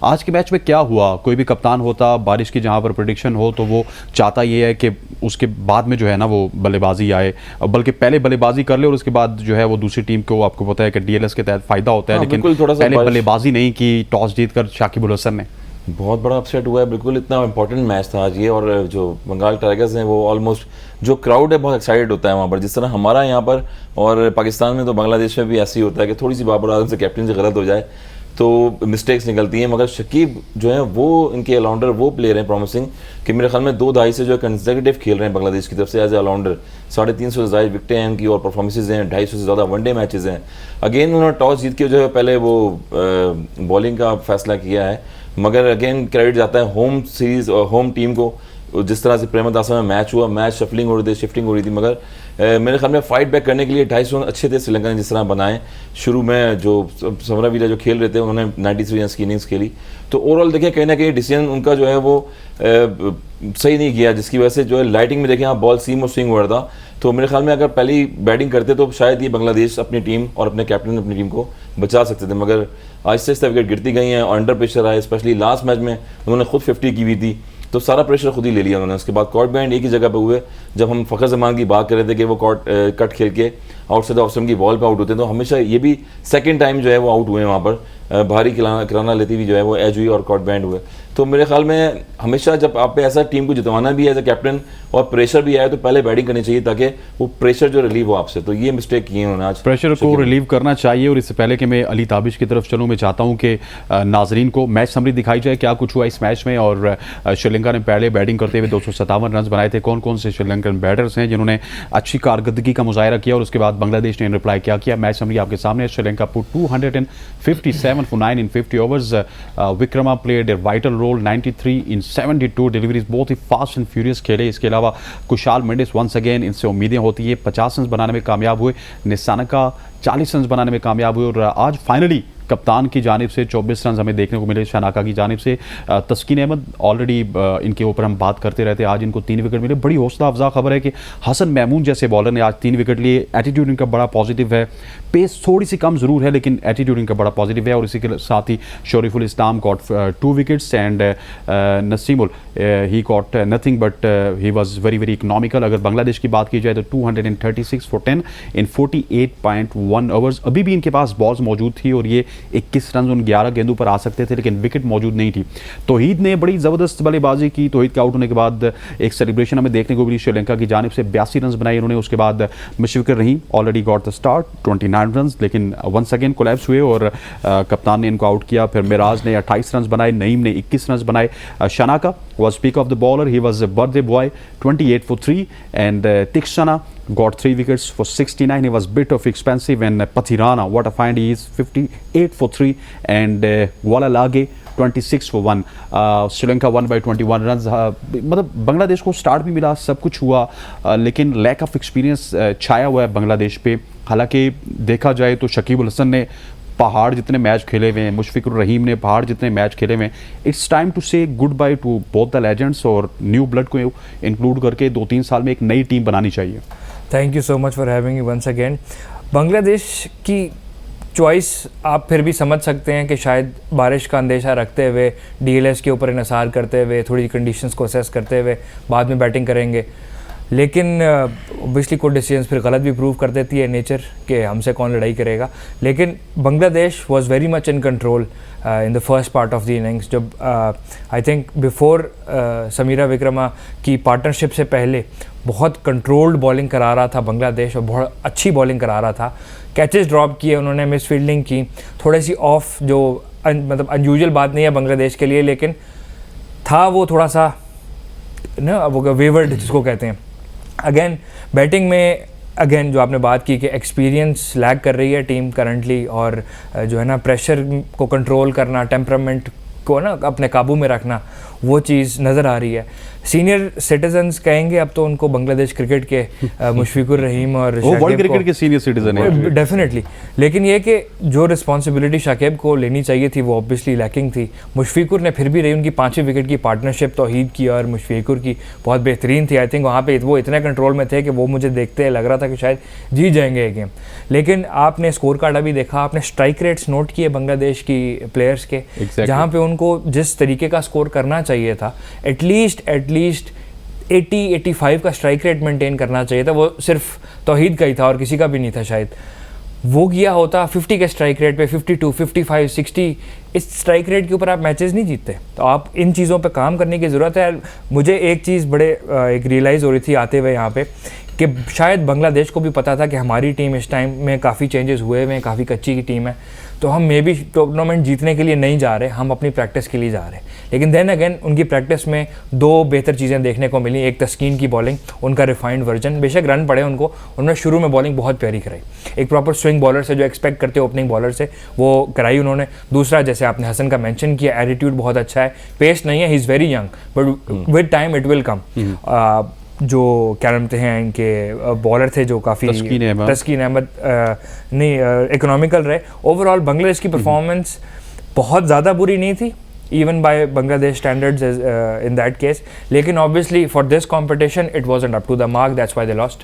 आज के मैच में क्या हुआ? कोई भी कप्तान होता, बारिश की जहाँ पर प्रेडिक्शन हो तो वो चाहता ये है कि उसके बाद में जो है ना वो बल्लेबाजी आए, बल्कि पहले बल्लेबाजी कर ले और उसके बाद जो है वो दूसरी टीम को, आपको पता है कि डीएलएस के तहत फ़ायदा होता है, लेकिन पहले बल्लेबाजी नहीं की, टॉस जीतकर शाकिब अल हसन ने। बहुत बड़ा अपसेट हुआ है, बिल्कुल इतना इंपॉर्टेंट मैच था आज ये। और जो बंगाल टाइगर्स हैं वो ऑलमोस्ट, जो क्राउड है बहुत एक्साइटेड होता है वहाँ पर, जिस तरह हमारा यहाँ पर और पाकिस्तान में, तो बांग्लादेश में भी ऐसे ही होता है कि थोड़ी सी बाबर आजम से कैप्टन से गलत हो जाए तो मिस्टेक्स निकलती हैं। मगर शकीब जो है वो इनके ऑलराउंडर, वो प्लेयर हैं प्रॉमिसिंग, कि मेरे ख्याल में 2 दहाई से जो है कंसेक्यूटिव खेल रहे हैं बांग्लादेश की तरफ से एज ए ऑलराउंडर। 350 से ज़्यादा विकटें हैं उनकी और परफॉर्मेंसेज हैं, 250 से ज़्यादा वनडे मैचेस हैं। अगेन उन्होंने टॉस जीत के जो है पहले वो बॉलिंग का फैसला किया है, मगर अगेन क्रेडिट जाता है होम सीरीज़ और होम टीम को। जिस तरह से प्रेमदासा में मैच हुआ, मैच शफलिंग हो रही थी, शिफ्टिंग हो रही थी, मगर मेरे ख्याल में फाइट बैक करने के लिए 250 रन अच्छे थे श्रीलंका ने जिस तरह बनाए। शुरू में जो समरावीरा जो खेल रहे थे उन्होंने 93 रन की इनिंग्स खेली, तो ओवरऑल देखें कहीं ना कहीं डिसीजन उनका जो है वो सही नहीं किया, जिसकी वजह से जो है लाइटिंग में देखें आप बॉल सीम और स्विंग हो रहा था। तो मेरे ख्याल में अगर पहली बैटिंग करते तो शायद ये बांग्लादेश अपनी टीम और अपने कैप्टन अपनी टीम को बचा सकते थे, मगर आहिस्ता आहिस्ता विकेट गिरती गई हैं और अंडर प्रेशर आए। स्पेशली लास्ट मैच में उन्होंने खुद 50 की हुई थी, तो सारा प्रेशर खुद ही ले लिया उन्होंने। उसके बाद कॉर्ट बैंड एक ही जगह पे हुए। जब हम फ़खर जमान की बात कर रहे थे कि वो कट खेल के आउटसाइड ऑफ स्टंप की बॉल पे आउट होते हैं, तो हमेशा ये भी सेकंड टाइम जो है वो आउट हुए वहाँ पर। भारी किराना लेती हुई जो है वो एज हुई और कॉर्ट बैंड हुए। तो मेरे ख्याल में हमेशा जब आप पे ऐसा टीम को जितवाना भी है एज ए कैप्टन और प्रेशर भी आए तो पहले बैटिंग करनी चाहिए ताकि वो प्रेशर जो रिलीव हो आपसे। तो ये मिस्टेक किए उन्होंने आज, प्रेशर को रिलीव करना चाहिए। और इससे पहले कि मैं अली ताबिश की तरफ चलूँ, मैं चाहता हूँ कि नाजरीन को मैच समरी दिखाई जाए, क्या कुछ हुआ इस मैच में। और श्रीलंका ने पहले बैटिंग करते हुए 257 रन बनाए थे। कौन कौन से श्रीलंकन बैटर्स हैं जिन्होंने अच्छी कारकर्दगी का मुजाहरा किया, और उसके बाद बांग्लादेश ने रिप्लाई क्या किया। मैच समरी आपके सामने। Sri Lanka put 257 for 9 in 50 overs. Wickrama played a vital role, 93 in 72 deliveries, बहुत ही फास्ट एंड फ्यूरियस खेले। इसके अलावा कुशाल मेंडिस वंस अगेन, इनसे उम्मीदें होती है, 50 रन बनाने में कामयाब हुए। निसानका 40 रन बनाने में कामयाब हुए। और आज फाइनली कप्तान की जानिब से 24 रन हमें देखने को मिले शनाका की जानिब से। तस्कीन अहमद ऑलरेडी इनके ऊपर हम बात करते रहते हैं, आज इनको 3 विकेट मिले। बड़ी हौसला अफजा खबर है कि हसन महमूद जैसे बॉलर ने आज 3 विकेट लिए। एटीट्यूड इनका बड़ा पॉजिटिव है, पेस थोड़ी सी कम ज़रूर है लेकिन एटीट्यूड इनका बड़ा पॉजिटिव है। और इसी के साथ ही Shariful Islam got 2 wickets and Nasimul he got nothing but he was very very economical. अगर बांग्लादेश की बात की जाए तो 236 for 10 in 48.1 ओवर्स। अभी भी इनके पास बॉल्स मौजूद थी और ये 21 रन उन 11 गेंदों पर आ सकते थे, लेकिन विकेट मौजूद नहीं थी। तौहीद ने बड़ी ज़बरदस्त बल्लेबाजी की। तौहीद के आउट होने के बाद एक सेलिब्रेशन हमें देखने को मिली। श्रीलंका की जानिब से 82 रन बनाए इन्होंने। उसके बाद Mushfiqur Rahim already got the start 29 run, लेकिन वंस अगेन कोलैप्स हुए और कप्तान ने इनको आउट किया। फिर मिराज ने 28 रन बनाए, नईम ने 21 रन बनाए। Shanaka was peak of the bowler, he was a birthday boy, 28 for 3, and Tikshana got 3 wickets for 69. He was bit of expensive, and Pathirana, what a find he is, 58 for 3, and Walalage 26 for 1. Sri Lanka won by 21 runs. मतलब बांग्लादेश को start भी मिला, सब कुछ हुआ, लेकिन lack of experience छाया हुआ है बांग्लादेश पे। हालांकि देखा जाए तो शकीब अल हसन ने पहाड़ जितने मैच खेले हुए हैं, मुशफिकुर रहीम ने पहाड़ जितने मैच खेले हुए हैं। It's time to say good bye to both the legends और न्यू ब्लड को इंक्लूड करके 2-3 साल में एक नई टीम बनानी चाहिए। Thank you so much for having me once again. Bangladesh की चॉइस आप फिर भी समझ सकते हैं कि शायद बारिश का अंदेशा रखते हुए, डीएलएस के ऊपर इन्हिसार करते हुए, थोड़ी कंडीशंस को असेस करते हुए बाद में बैटिंग करेंगे, लेकिन ऑब्वियसली कोई डिसीजंस फिर गलत भी प्रूव कर देती है नेचर कि हमसे कौन लड़ाई करेगा। लेकिन Bangladesh was very much in control in the first part of the innings. जब I think before Samira Vikrama की पार्टनरशिप से पहले बहुत कंट्रोल्ड बॉलिंग करा रहा था बांग्लादेश और बहुत अच्छी बॉलिंग करा रहा था। कैचेस ड्रॉप किए उन्होंने, मिस फील्डिंग की, थोड़ी सी ऑफ, जो मतलब अनयूजुअल बात नहीं है बांग्लादेश के लिए, लेकिन था वो थोड़ा सा ना वो वेवर्ड जिसको कहते हैं। अगेन बैटिंग में अगेन जो आपने बात की कि एक्सपीरियंस लैग कर रही है टीम करंटली, और जो है ना प्रेशर को कंट्रोल करना, टेम्परामेंट को ना अपने काबू में रखना, वो चीज़ नज़र आ रही है। सीनियर सिटीजन्स कहेंगे अब तो उनको बांग्लादेश क्रिकेट के मुशफिकुर रहीम और वो वर्ल्ड क्रिकेट के सीनियर सिटीजन है। डेफिनेटली, लेकिन ये कि जो रिस्पॉन्सिबिलिटी शाकिब को लेनी चाहिए थी वो ऑब्वियसली लैकिंग थी। मुशफिकुर ने फिर भी रही, उनकी 5वीं विकेट की पार्टनरशिप तौहीद की और मुशफिकुर की बहुत बेहतरीन थी। आई थिंक वहाँ पे वो इतने कंट्रोल में थे कि वो मुझे देखते लग रहा था कि शायद जीत जाएंगे ये गेम। लेकिन आपने स्कोर कार्ड अभी देखा, आपने स्ट्राइक रेट्स नोट किए बांग्लादेश की प्लेयर्स के, जहाँ पे उनको जिस तरीके का स्कोर करना चाहिए था, एटलीस्ट 80-85 का स्ट्राइक रेट मेंटेन करना चाहिए था। वो सिर्फ तौहीद का ही था और किसी का भी नहीं था शायद। वो किया होता 50 के स्ट्राइक रेट पे, 52, 55, 60, इस स्ट्राइक रेट के ऊपर आप मैचेस नहीं जीतते। तो आप इन चीज़ों पे काम करने की ज़रूरत है। मुझे एक चीज़ एक रियलाइज़ हो रही थी आते हुए यहाँ पे कि शायद बांग्लादेश को भी पता था कि हमारी टीम इस टाइम में काफ़ी चेंजेस हुए हुए हैं, काफ़ी कच्ची की टीम है, तो हम मे बी टूर्नामेंट जीतने के लिए नहीं जा रहे, हम अपनी प्रैक्टिस के लिए जा रहे हैं। लेकिन देन अगेन उनकी प्रैक्टिस में 2 बेहतर चीज़ें देखने को मिली। एक तस्कीन की बॉलिंग, उनका रिफाइंड वर्जन, बेशक रन पड़े उनको, उन्होंने शुरू में बॉलिंग बहुत प्यारी कराई, एक प्रॉपर स्विंग बॉलर से जो एक्सपेक्ट करते ओपनिंग बॉलर से वो कराई उन्होंने। दूसरा, जैसे आपने हसन का मेंशन किया, एटीट्यूड बहुत अच्छा है, पेस नहीं है, he is very young but with time it will come. जो क्या नामते हैं इनके बॉलर थे जो काफ़ी तस्कीन अहमद नहीं इकोनॉमिकल रहे। ओवरऑल बांग्लादेश की परफॉर्मेंस बहुत ज़्यादा बुरी नहीं थी, even by Bangladesh standards in that case, लेकिन obviously for this competition it wasn't up to the mark, that's why they lost.